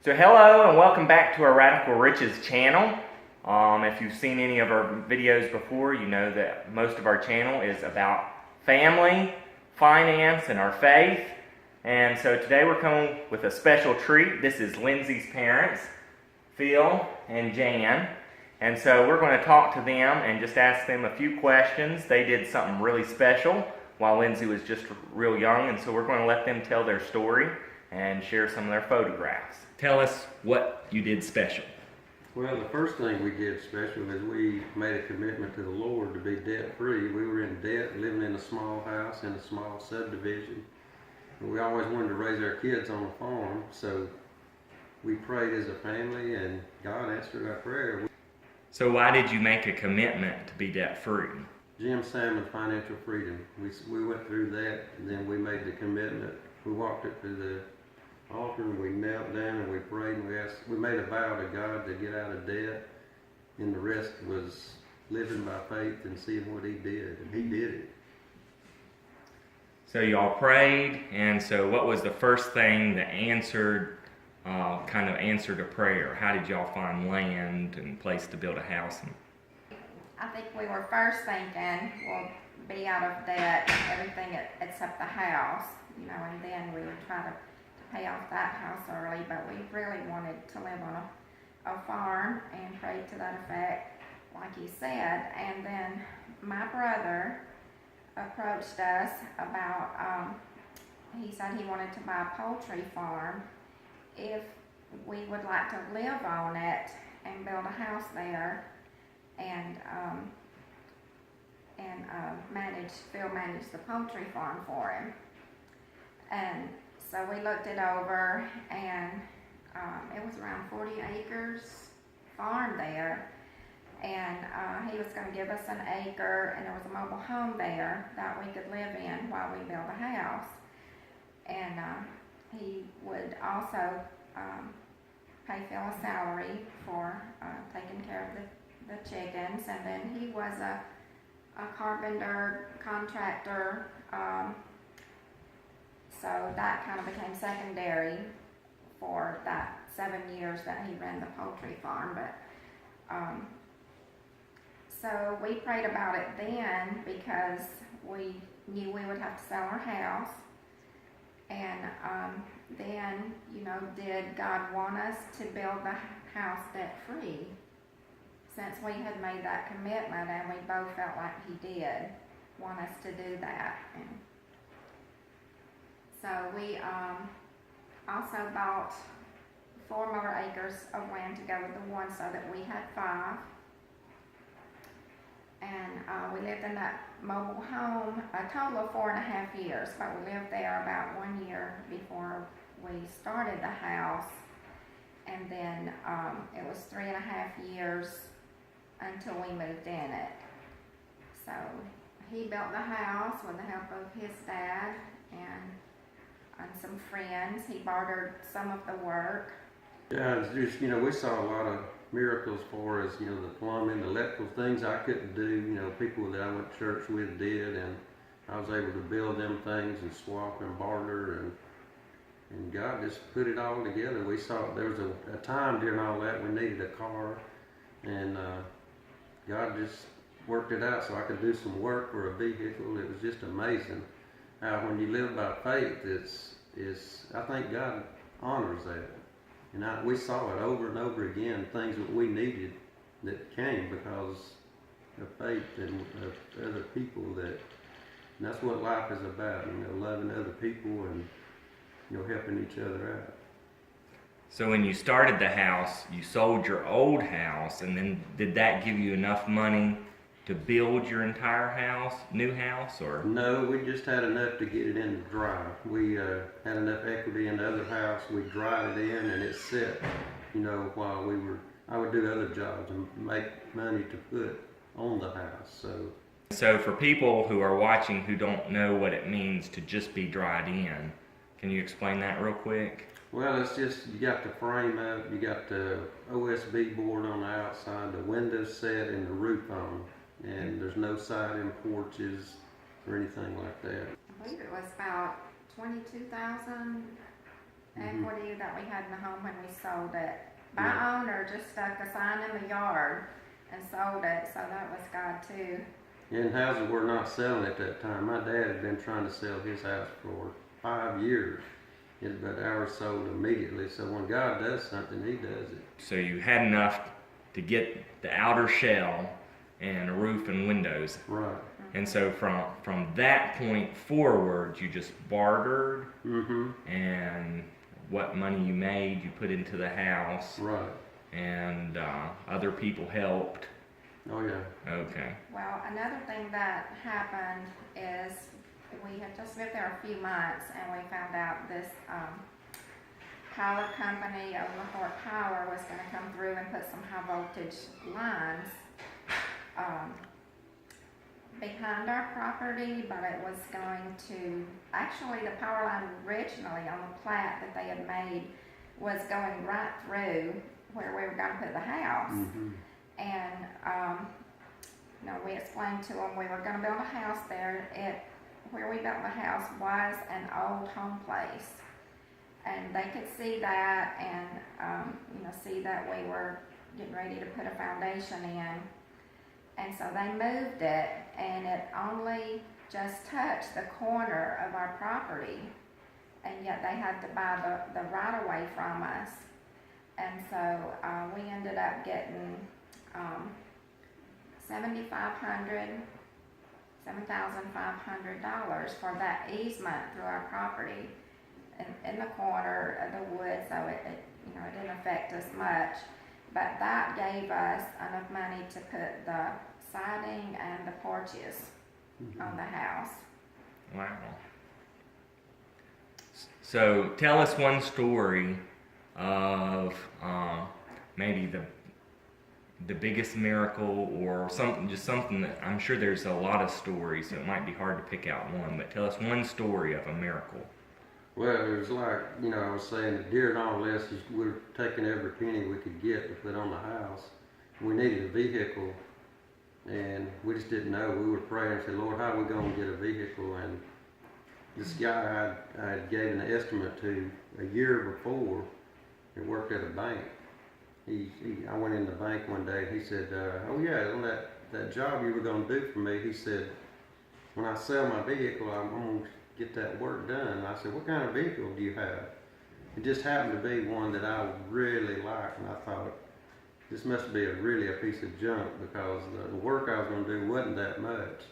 So hello and welcome back to our Radical Riches channel. If you've seen any of our videos before, you know that most of our channel is about family, finance, and our faith. And so today we're coming with a special treat. This is Lindsay's parents, Phil and Jan. And so we're going to talk to them and just ask them a few questions. They did something really special while Lindsay was just real young, and so we're going to let them tell their story and share some of their photographs. Tell us what you did special. Well, the first thing we did special is we made a commitment to the Lord to be debt-free. We were in debt, living in a small house in a small subdivision. And we always wanted to raise our kids on a farm, so we prayed as a family, and God answered our prayer. So why did you make a commitment to be debt-free? Jim Salmon, Financial Freedom. We went through that, and then we made the commitment. We walked up to the altar and we knelt down and we prayed and we made a vow to God to get out of debt, and the rest was living by faith and seeing what He did, and He did it. So you all prayed, and so what was the first thing that answered a prayer? How did y'all find land and place to build a house? I think we were first thinking we'll be out of debt, everything except the house, and then we would try to pay off that house early, but we really wanted to live on a farm and prayed to that effect, like he said. And then my brother approached us about, he said he wanted to buy a poultry farm if we would like to live on it and build a house there and Phil managed the poultry farm for him. And so we looked it over, and it was around 40 acres farm there, and he was going to give us an acre, and there was a mobile home there that we could live in while we built a house. And he would also pay Phil a salary for taking care of the chickens, and then he was a carpenter, contractor, so that kind of became secondary for that 7 years that he ran the poultry farm. But so we prayed about it then because we knew we would have to sell our house. And then, did God want us to build the house debt-free? Since we had made that commitment, and we both felt like He did want us to do that. And so we also bought 4 more acres of land to go with the one, so that we had 5. And we lived in that mobile home a total of 4.5 years, but we lived there about 1 year before we started the house. And then it was 3.5 years until we moved in it. So he built the house with the help of his dad and some friends. He bartered some of the work. Yeah, it's just, we saw a lot of miracles for us, the plumbing, the electrical things I couldn't do, people that I went to church with did, and I was able to build them things and swap and barter, and God just put it all together. We saw there was a time during all that we needed a car, and God just worked it out so I could do some work for a vehicle. It was just amazing how when you live by faith, I think God honors that. And we saw it over and over again, things that we needed that came because of faith and of other people. And that's what life is about, loving other people and helping each other out. So when you started the house, you sold your old house, and then did that give you enough money to build your entire house, new house, or? No, we just had enough to get it in the drive. We had enough equity in the other house. We dried it in, and it set, while I would do other jobs and make money to put on the house. So for people who are watching who don't know what it means to just be dried in, can you explain that real quick? Well, it's just, you got the frame up, you got the OSB board on the outside, the windows set, and the roof on. And there's no siding, porches, or anything like that. I believe it was about $22,000 equity that we had in the home when we sold it. My owner just stuck a sign in the yard and sold it, so that was God too. And houses were not selling at that time. My dad had been trying to sell his house for 5 years, but ours sold immediately. So when God does something, He does it. So you had enough to get the outer shell and a roof and windows. Right. And so from that point forward, you just bartered, and what money you made, you put into the house. Right. And other people helped. Oh yeah. Okay. Well, another thing that happened is we had just lived there a few months, and we found out this power company, Overthorpe Power, was going to come through and put some high voltage lines behind our property, but it was going to, actually the power line originally on the plat that they had made was going right through where we were going to put the house. And we explained to them we were going to build a house there. Where we built the house was an old home place, and they could see that, and see that we were getting ready to put a foundation in. And so they moved it, and it only just touched the corner of our property, and yet they had to buy the right of way from us. And so we ended up getting $7,500 for that easement through our property in the corner of the wood, so it didn't affect us much. But that gave us enough money to put the siding and the porches on the house. Wow. So tell us one story of maybe the biggest miracle, or something that, I'm sure there's a lot of stories, so it might be hard to pick out one, but tell us one story of a miracle. Well, it was like, I was saying, during all this, we were taking every penny we could get to put on the house. We needed a vehicle, and we just didn't know. We were praying and said, Lord, how are we going to get a vehicle? And this guy I had gave an estimate to a year before, he worked at a bank. I went in the bank one day, and he said, oh yeah, on that job you were going to do for me, he said, when I sell my vehicle, I'm going to get that work done. And I said, what kind of vehicle do you have? It just happened to be one that I really liked, and I thought, this must be really a piece of junk, because the work I was going to do wasn't that much.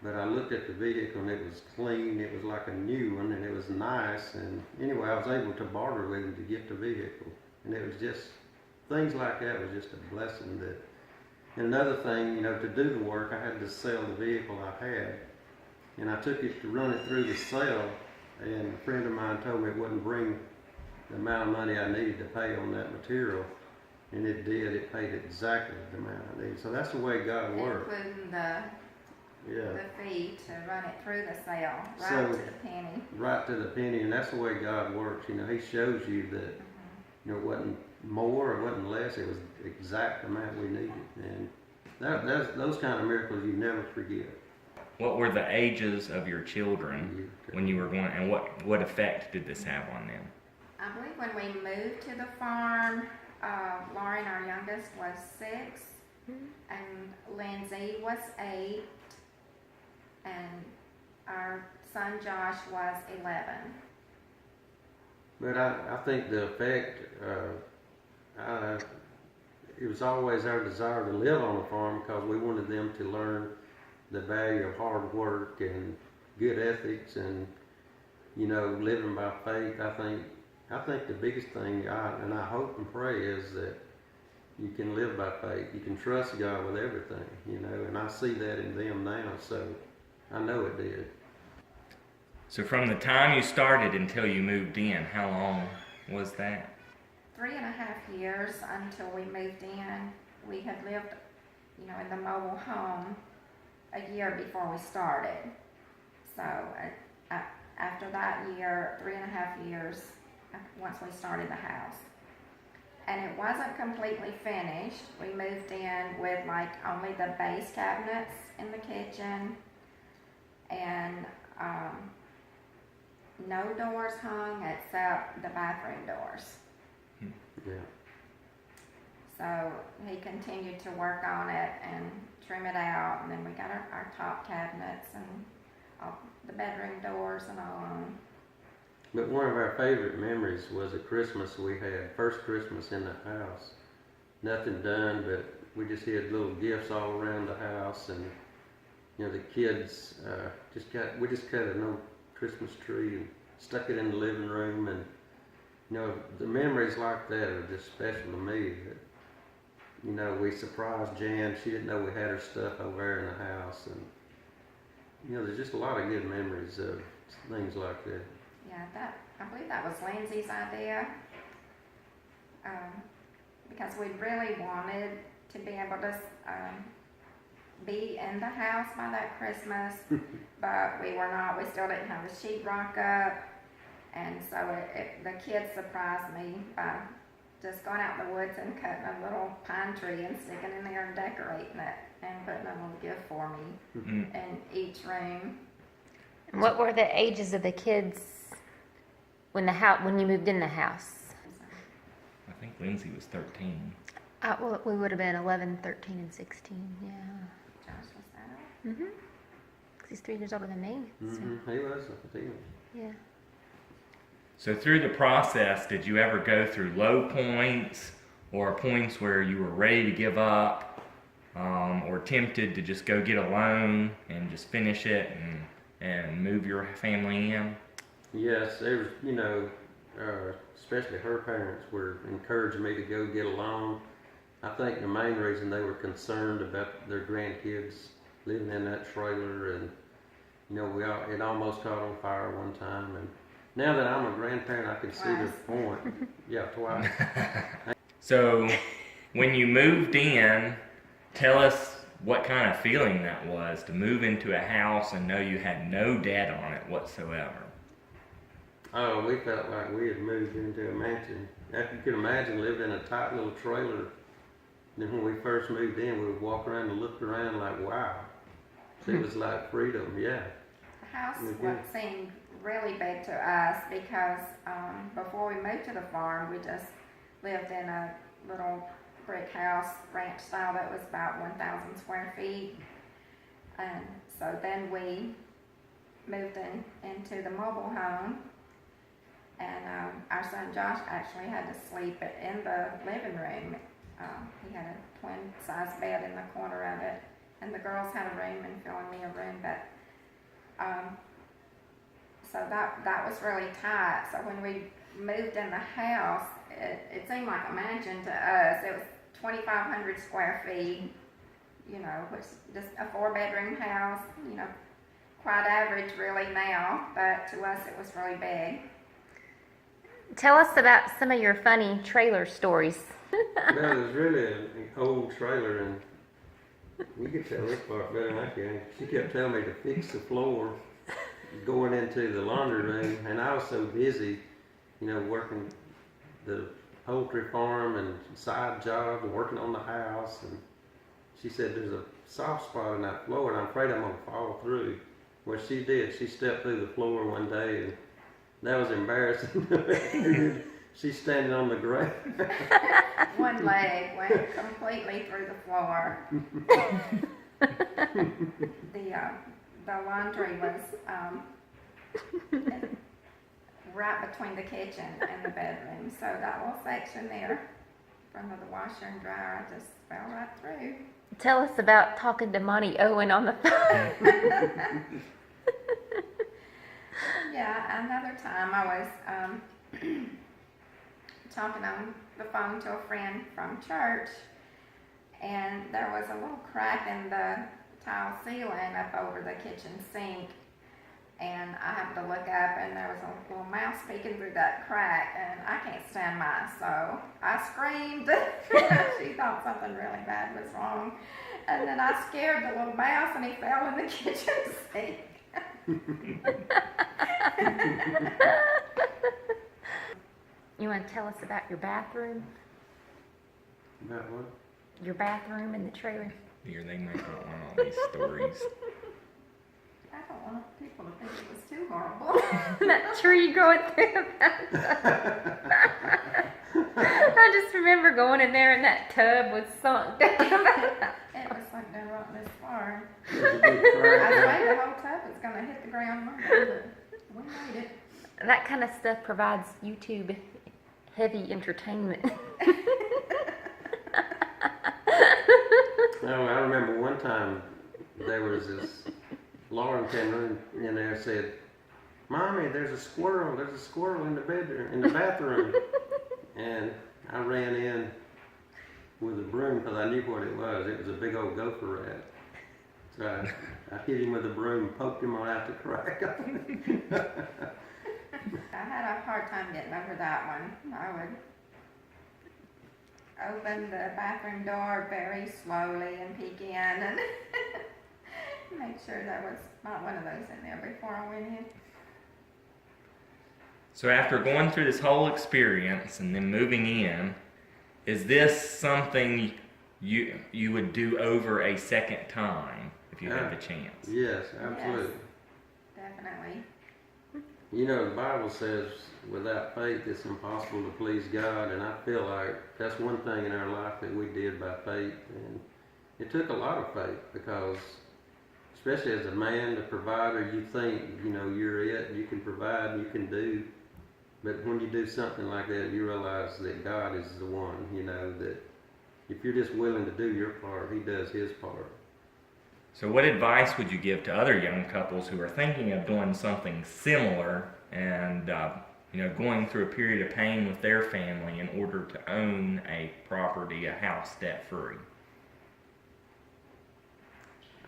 But I looked at the vehicle, and it was clean, it was like a new one, and it was nice. And anyway, I was able to barter with him to get the vehicle. And it was just, things like that was just a blessing. And another thing, to do the work, I had to sell the vehicle I had. And I took it to run it through the sale, and a friend of mine told me it wouldn't bring the amount of money I needed to pay on that material. And it did. It paid exactly the amount I needed. So that's the way God works. Including the fee to run it through the sale, right to the penny. Right to the penny, and that's the way God works. He shows you that it wasn't more, it wasn't less. It was the exact amount we needed. And that's those kind of miracles you never forget. What were the ages of your children when you were going, and what effect did this have on them? I believe when we moved to the farm, Lauren, our youngest, was 6, and Lindsay was 8, and our son Josh was 11. But I think the effect, it was always our desire to live on a farm, because we wanted them to learn the value of hard work and good ethics, and living by faith. I think the biggest thing, and I hope and pray, is that you can live by faith. You can trust God with everything, and I see that in them now, so I know it did. So from the time you started until you moved in, how long was that? 3.5 years until we moved in. We had lived, in the mobile home a year before we started. So after that year, 3.5 years, once we started the house. And it wasn't completely finished. We moved in with only the base cabinets in the kitchen, and no doors hung except the bathroom doors. Yeah. So he continued to work on it and trim it out, and then we got our top cabinets and all the bedroom doors and all on. But one of our favorite memories was a Christmas we had, first Christmas in the house. Nothing done, but we just had little gifts all around the house, and you know the kids we just cut an old Christmas tree and stuck it in the living room, and you know the memories like that are just special to me. That, you know, we surprised Jan. She didn't know we had her stuff over there in the house, and you know there's just a lot of good memories of things like that. Yeah, I believe that was Lindsay's idea, because we really wanted to be able to be in the house by that Christmas, but we were not. We still didn't have the sheetrock up, and so the kids surprised me by just going out in the woods and cutting a little pine tree and sticking it in there and decorating it and putting a little gift for me in each room. What were the ages of the kids when you moved in the house? I think Lindsay was 13. Well, we would have been 11, 13, and 16. Yeah. Josh was that old? Because he's 3 years older than me. So, He was a teenager. yeah. So through the process, did you ever go through low points or points where you were ready to give up, or tempted to just go get a loan and just finish it and move your family in? Yes, there was, you know, especially her parents were encouraging me to go get a loan. I think the main reason they were concerned about their grandkids living in that trailer, and you know, it almost caught on fire one time. And now that I'm a grandparent, I can see the point. Yeah, twice. So when you moved in, tell us what kind of feeling that was to move into a house and know you had no debt on it whatsoever. Oh, we felt like we had moved into a mansion. If you could imagine living in a tight little trailer. Then when we first moved in, we would walk around and look around like, wow. It was like freedom, yeah. The house seemed really big to us because before we moved to the farm, we just lived in a little brick house, ranch style, that was about 1,000 square feet. And so then we moved into the mobile home. And our son Josh actually had to sleep in the living room. He had a twin-size bed in the corner of it, and the girls had a room and Phil and me a room. But so that was really tight. So when we moved in the house, it seemed like a mansion to us. It was 2,500 square feet, you know, which is just a 4-bedroom house. You know, quite average really now, but to us it was really big. Tell us about some of your funny trailer stories. Well, it was really an old trailer, and you could tell this part better than I can. She kept telling me to fix the floor going into the laundry room, and I was so busy, you know, working the poultry farm and side jobs and working on the house. And she said, there's a soft spot in that floor, and I'm afraid I'm going to fall through. Well, she did. She stepped through the floor one day, and that was embarrassing. She's standing on the ground. One leg went completely through the floor. The laundry was right between the kitchen and the bedroom, so that little section there in front of the washer and dryer, I just fell right through. Tell us about talking to Monty Owen on the phone. Yeah, another time I was talking on the phone to a friend from church, and there was a little crack in the tile ceiling up over the kitchen sink, and I happened to look up, and there was a little mouse peeking through that crack, and I can't stand mice, so I screamed. She thought something really bad was wrong, and then I scared the little mouse, and he fell in the kitchen sink. You want to tell us about your bathroom? About what? Your bathroom in the trailer? Here, they make up on all these stories. I don't want people to think it was too horrible. That tree growing through the bathtub. I just remember going in there and that tub was sunk down. It was like they wrote this far. There's a big I crack. say the whole tub was gonna hit the ground Monday, but we made it. That kind of stuff provides YouTube heavy entertainment. No, I remember one time there was this Lauren came in there and said, "Mommy, there's a squirrel in the bedroom, in the bathroom." And I ran in with a broom because I knew what it was. It was a big old gopher rat. So I hit him with a broom, poked him out the crack. I had a hard time getting over that one. I would open the bathroom door very slowly and peek in and make sure there was not one of those in there before I went in. So after going through this whole experience and then moving in, is this something you would do over a second time if you had the chance? Yes, absolutely. Yes, definitely. You know, the Bible says without faith it's impossible to please God, and I feel like that's one thing in our life that we did by faith, and it took a lot of faith because especially as a man, the provider, you think, you know, you're it, you can provide, you can do, but when you do something like that, you realize that God is the one, you know, that if you're just willing to do your part, He does His part. So what advice would you give to other young couples who are thinking of doing something similar and going through a period of pain with their family in order to own a property, a house, debt-free?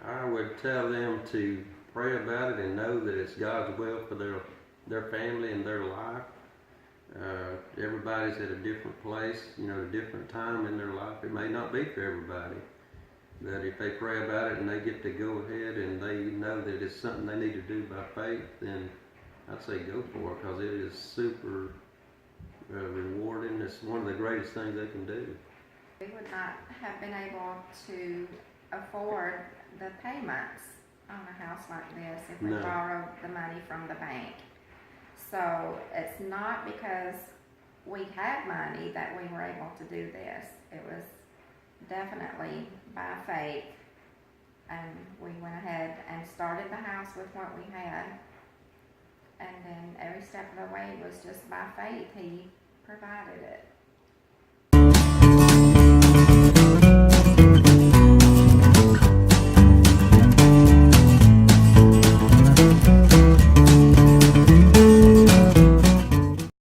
I would tell them to pray about it and know that it's God's will for their family and their life. Everybody's at a different place, you know, a different time in their life. It may not be for everybody. But if they pray about it and they get to go ahead and they know that it's something they need to do by faith, then I'd say go for it because it is super rewarding. It's one of the greatest things they can do. We would not have been able to afford the payments on a house like this if we No. borrowed the money from the bank. So it's not because we had money that we were able to do this. It was definitely by faith, and we went ahead and started the house with what we had, and then every step of the way was just by faith. He provided it.